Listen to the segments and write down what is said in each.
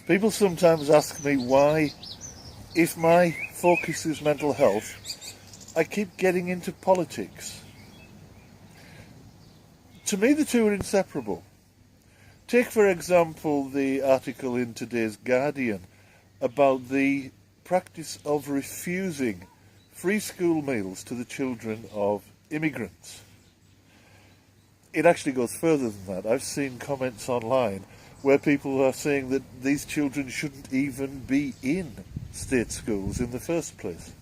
People sometimes ask me why, if my focus is mental health, I keep getting into politics. To me, the two are inseparable. Take, for example, the article in today's Guardian about the practice of refusing free school meals to the children of immigrants. It actually goes further than that. I've seen comments online where people are saying that these children shouldn't even be in state schools in the first place.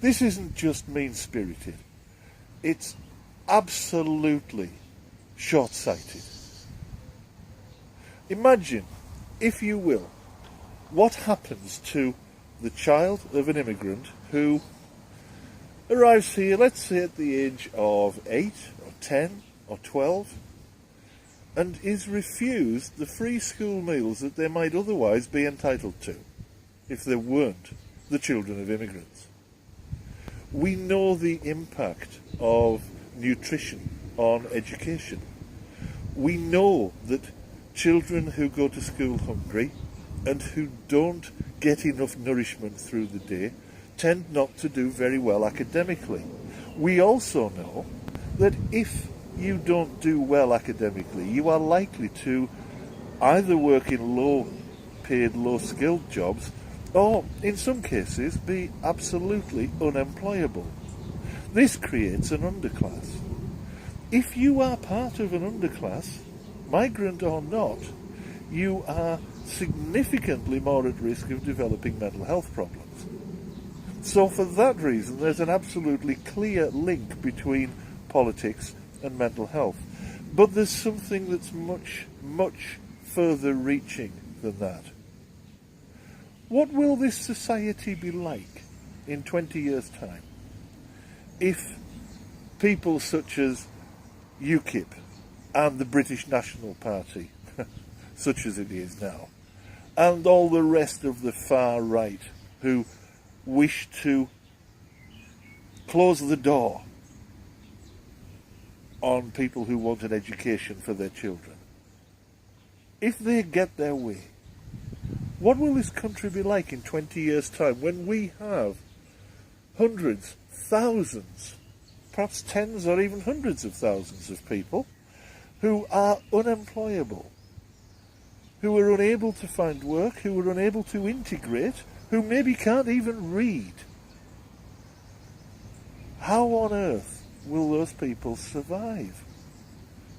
This isn't just mean-spirited. It's absolutely short-sighted. Imagine, if you will, what happens to the child of an immigrant who arrives here, let's say at the age of 8 or 10 or 12, and is refused the free school meals that they might otherwise be entitled to if they weren't the children of immigrants. We know the impact of nutrition on education. We know that children who go to school hungry and who don't get enough nourishment through the day tend not to do very well academically. We also know that if you don't do well academically, you are likely to either work in low-paid, low-skilled jobs, or in some cases be absolutely unemployable. This creates an underclass. If you are part of an underclass, migrant or not, you are significantly more at risk of developing mental health problems. So for that reason, there's an absolutely clear link between politics and mental health. But there's something that's much, much further reaching than that. What will this society be like in 20 years' time if people such as UKIP and the British National Party, such as it is now, and all the rest of the far right who wish to close the door on people who want an education for their children, if they get their way, what will this country be like in 20 years' time when we have hundreds, thousands, perhaps tens or even hundreds of thousands of people who are unemployable, who are unable to find work, who are unable to integrate, who maybe can't even read? How on earth will those people survive?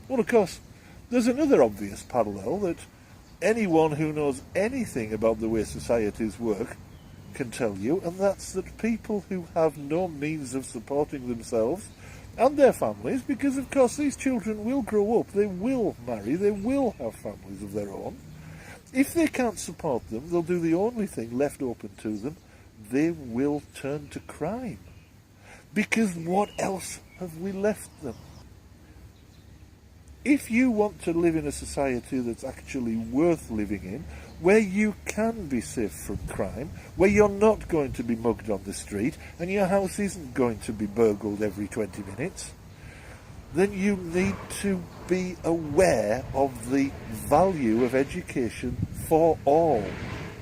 Well, of course, there's another obvious parallel that anyone who knows anything about the way societies work can tell you, and that's that people who have no means of supporting themselves and their families, because of course these children will grow up, they will marry, they will have families of their own. If they can't support them, they'll do the only thing left open to them: they will turn to crime. Because what else have we left them? If you want to live in a society that's actually worth living in, where you can be safe from crime, where you're not going to be mugged on the street, and your house isn't going to be burgled every 20 minutes, then you need to be aware of the value of education for all.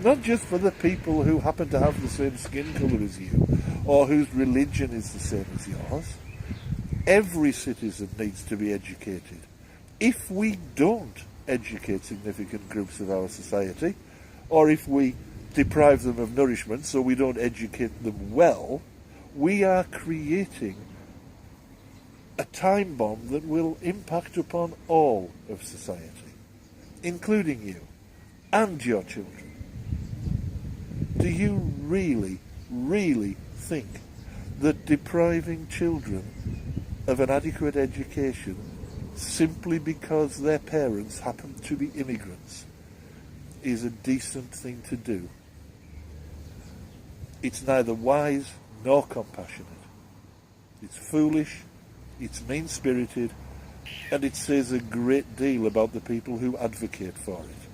Not just for the people who happen to have the same skin colour as you, or whose religion is the same as yours. Every citizen needs to be educated. If we don't educate significant groups of our society, or if we deprive them of nourishment so we don't educate them well, we are creating a time bomb that will impact upon all of society, including you and your children. Do you really, really think that depriving children of an adequate education simply because their parents happen to be immigrants is a decent thing to do? It's neither wise nor compassionate. It's foolish, it's mean-spirited, and it says a great deal about the people who advocate for it.